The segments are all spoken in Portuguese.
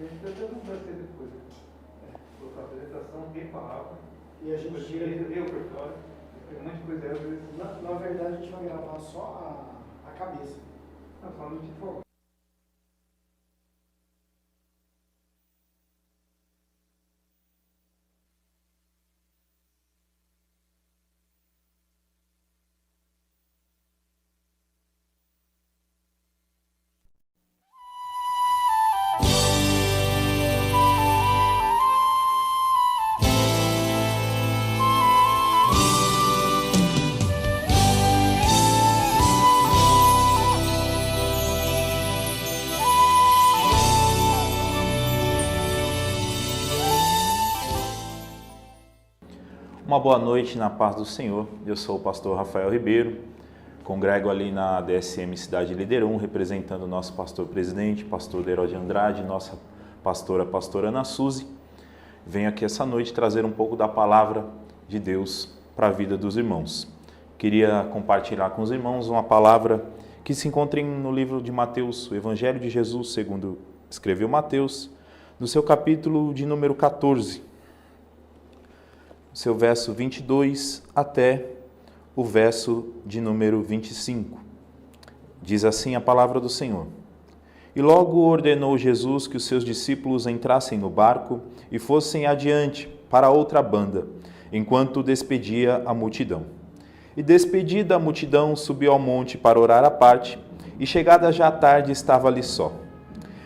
A gente até não vai ser depois. Colocar a apresentação, quem falava. E a gente tira. Eu, repertório. Tem um monte de coisa aí, às vezes. Na verdade, a gente vai gravar só a cabeça. Não, só no tipo. Uma boa noite na paz do Senhor. Eu sou o pastor Rafael Ribeiro, congrego ali na DSM Cidade Líder 1, representando o nosso pastor presidente, pastor Leroy de Andrade, nossa pastora Ana Suzy. Venho aqui essa noite trazer um pouco da palavra de Deus para a vida dos irmãos. Queria compartilhar com os irmãos uma palavra que se encontra no livro de Mateus, o Evangelho de Jesus, segundo escreveu Mateus, no seu capítulo de número 14. Seu verso 22 até o verso de número 25. Diz assim a palavra do Senhor. E logo ordenou Jesus que os seus discípulos entrassem no barco e fossem adiante para outra banda, enquanto despedia a multidão. E despedida a multidão, subiu ao monte para orar à parte, e chegada já a tarde estava ali só.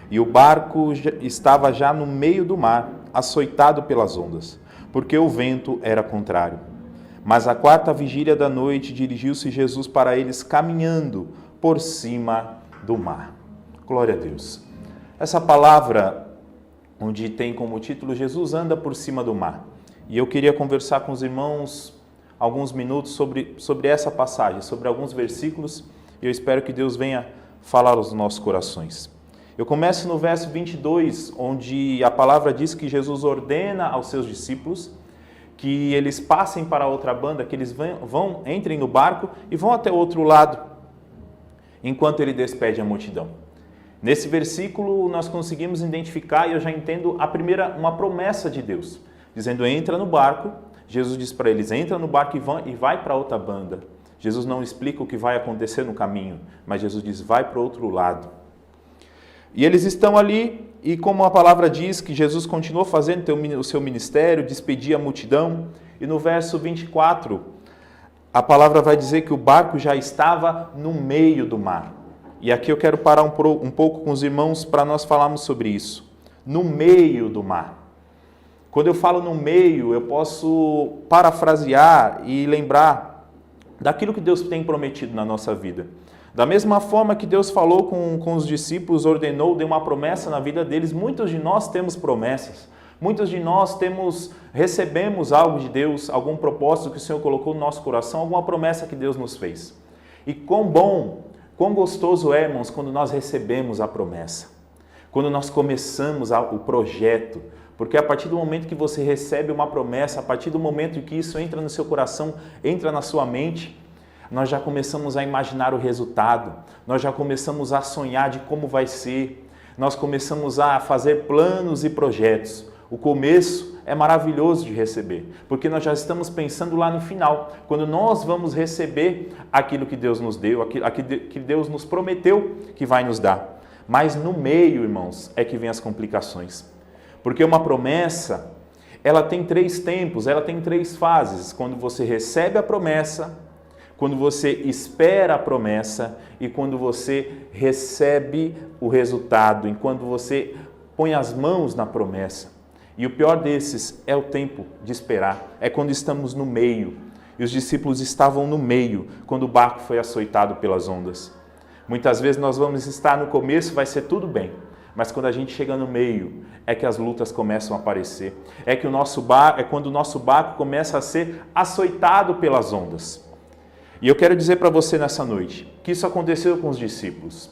E o barco estava já no meio do mar, açoitado pelas ondas, porque o vento era contrário. Mas à quarta vigília da noite dirigiu-se Jesus para eles caminhando por cima do mar. Glória a Deus. Essa palavra, onde tem como título Jesus anda por cima do mar. E eu queria conversar com os irmãos alguns minutos sobre essa passagem, sobre alguns versículos, e eu espero que Deus venha falar aos nossos corações. Eu começo no verso 22, onde a palavra diz que Jesus ordena aos seus discípulos que eles passem para outra banda, que eles entrem no barco e vão até o outro lado, enquanto ele despede a multidão. Nesse versículo nós conseguimos identificar, e eu já entendo uma promessa de Deus, dizendo entra no barco. Jesus diz para eles, entra no barco e vai para outra banda. Jesus não explica o que vai acontecer no caminho, mas Jesus diz, vai para o outro lado. E eles estão ali, e como a palavra diz que Jesus continuou fazendo o seu ministério, despedia a multidão, e no verso 24, a palavra vai dizer que o barco já estava no meio do mar. E aqui eu quero parar um pouco com os irmãos para nós falarmos sobre isso. No meio do mar. Quando eu falo no meio, eu posso parafrasear e lembrar daquilo que Deus tem prometido na nossa vida. Da mesma forma que Deus falou com os discípulos, ordenou, deu uma promessa na vida deles, muitos de nós temos promessas. Muitos de nós recebemos algo de Deus, algum propósito que o Senhor colocou no nosso coração, alguma promessa que Deus nos fez. E quão bom, quão gostoso é, irmãos, quando nós recebemos a promessa. Quando nós começamos o projeto. Porque a partir do momento que você recebe uma promessa, a partir do momento que isso entra no seu coração, entra na sua mente, nós já começamos a imaginar o resultado, nós já começamos a sonhar de como vai ser, nós começamos a fazer planos e projetos. O começo é maravilhoso de receber, porque nós já estamos pensando lá no final, quando nós vamos receber aquilo que Deus nos deu, aquilo que Deus nos prometeu que vai nos dar. Mas no meio, irmãos, é que vem as complicações. Porque uma promessa, ela tem 3 tempos, ela tem 3 fases. Quando você recebe a promessa, quando você espera a promessa e quando você recebe o resultado, enquanto você põe as mãos na promessa. E o pior desses é o tempo de esperar, é quando estamos no meio. E os discípulos estavam no meio, quando o barco foi açoitado pelas ondas. Muitas vezes nós vamos estar no começo, vai ser tudo bem. Mas quando a gente chega no meio, é que as lutas começam a aparecer. É quando o nosso barco começa a ser açoitado pelas ondas. E eu quero dizer para você nessa noite que isso aconteceu com os discípulos.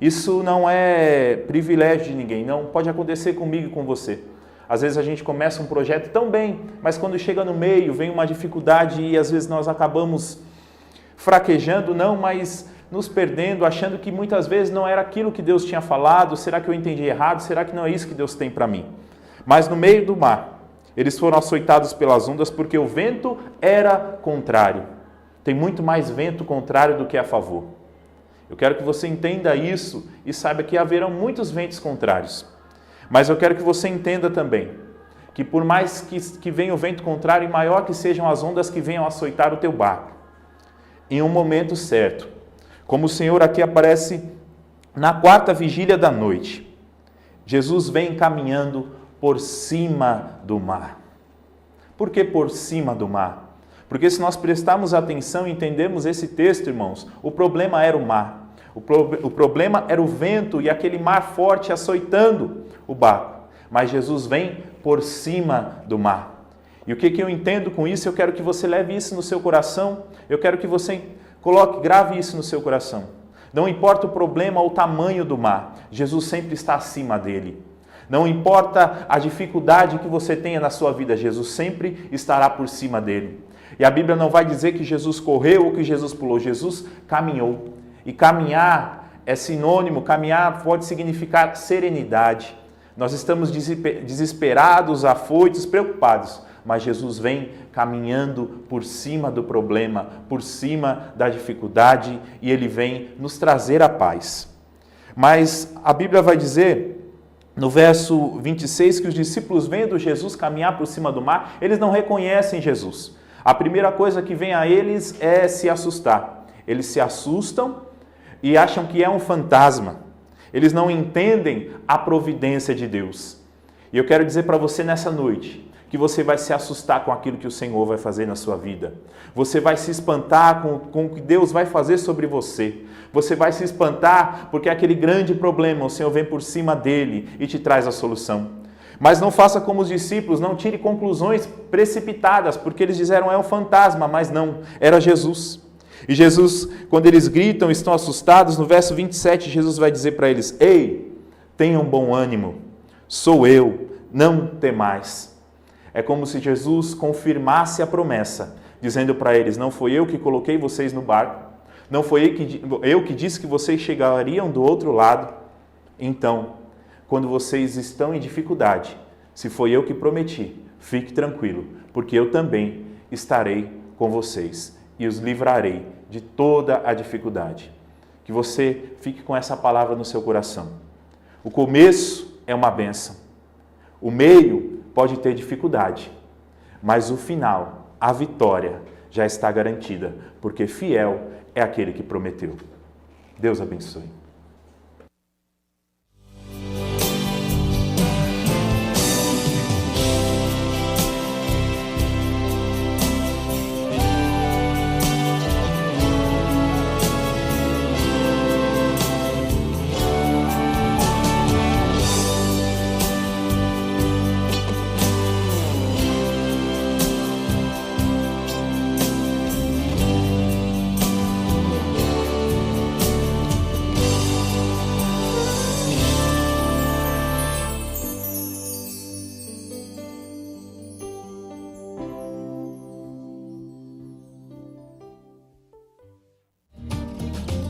Isso não é privilégio de ninguém, não. Pode acontecer comigo e com você. Às vezes a gente começa um projeto tão bem, mas quando chega no meio, vem uma dificuldade e às vezes nós acabamos fraquejando, não, mas nos perdendo, achando que muitas vezes não era aquilo que Deus tinha falado. Será que eu entendi errado? Será que não é isso que Deus tem para mim? Mas no meio do mar, eles foram açoitados pelas ondas porque o vento era contrário. Tem muito mais vento contrário do que a favor. Eu quero que você entenda isso e saiba que haverão muitos ventos contrários. Mas eu quero que você entenda também que por mais que venha o vento contrário, e maior que sejam as ondas que venham açoitar o teu barco, em um momento certo, como o Senhor aqui aparece na 4ª vigília da noite, Jesus vem caminhando por cima do mar. Por que por cima do mar? Porque se nós prestarmos atenção e entendermos esse texto, irmãos, o problema era o mar. O problema era o vento e aquele mar forte açoitando o barco. Mas Jesus vem por cima do mar. E o que eu entendo com isso? Eu quero que você leve isso no seu coração. Eu quero que você grave isso no seu coração. Não importa o problema ou o tamanho do mar, Jesus sempre está acima dele. Não importa a dificuldade que você tenha na sua vida, Jesus sempre estará por cima dele. E a Bíblia não vai dizer que Jesus correu ou que Jesus pulou, Jesus caminhou. E caminhar é sinônimo, caminhar pode significar serenidade. Nós estamos desesperados, afoitos, preocupados, mas Jesus vem caminhando por cima do problema, por cima da dificuldade, e Ele vem nos trazer a paz. Mas a Bíblia vai dizer, no verso 26, que os discípulos vendo Jesus caminhar por cima do mar, eles não reconhecem Jesus. A primeira coisa que vem a eles é se assustar. Eles se assustam e acham que é um fantasma. Eles não entendem a providência de Deus. E eu quero dizer para você nessa noite que você vai se assustar com aquilo que o Senhor vai fazer na sua vida. Você vai se espantar com o que Deus vai fazer sobre você. Você vai se espantar porque aquele grande problema, o Senhor vem por cima dele e te traz a solução. Mas não faça como os discípulos, não tire conclusões precipitadas, porque eles disseram é um fantasma, mas não, era Jesus. E Jesus, quando eles gritam, estão assustados, no verso 27, Jesus vai dizer para eles, ei, tenham bom ânimo, sou eu, não temais. É como se Jesus confirmasse a promessa, dizendo para eles, não foi eu que coloquei vocês no barco, não foi eu que disse que vocês chegariam do outro lado. Então, quando vocês estão em dificuldade, se foi eu que prometi, fique tranquilo, porque eu também estarei com vocês e os livrarei de toda a dificuldade. Que você fique com essa palavra no seu coração. O começo é uma bênção. O meio pode ter dificuldade, mas o final, a vitória, já está garantida, porque fiel é aquele que prometeu. Deus abençoe.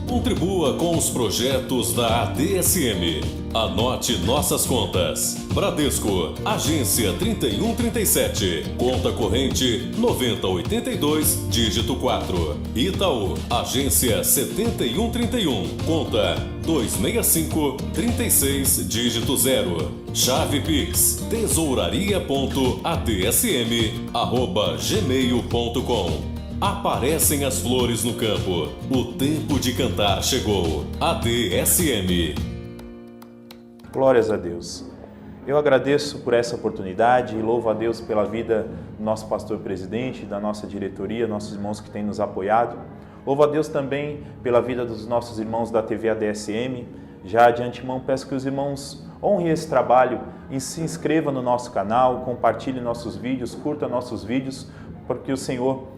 Contribua com os projetos da ADSM. Anote nossas contas. Bradesco, agência 3137, conta corrente 9082, dígito 4. Itaú, agência 7131, conta 26536, dígito 0. Chave Pix, tesouraria.adsm@gmail.com. Aparecem as flores no campo. O tempo de cantar chegou. ADSM. Glórias a Deus. Eu agradeço por essa oportunidade e louvo a Deus pela vida do nosso pastor presidente, da nossa diretoria, nossos irmãos que têm nos apoiado. Louvo a Deus também pela vida dos nossos irmãos da TV ADSM. Já de antemão peço que os irmãos honrem esse trabalho e se inscrevam no nosso canal, compartilhem nossos vídeos, curtam nossos vídeos, porque o Senhor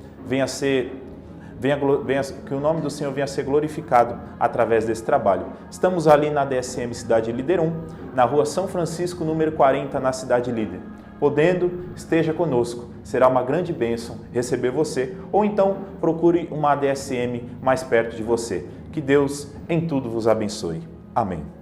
que o nome do Senhor venha a ser glorificado através desse trabalho. Estamos ali na DSM Cidade Líder 1, na rua São Francisco, número 40, na Cidade Líder. Podendo, esteja conosco. Será uma grande bênção receber você, ou então procure uma ADSM mais perto de você. Que Deus em tudo vos abençoe. Amém.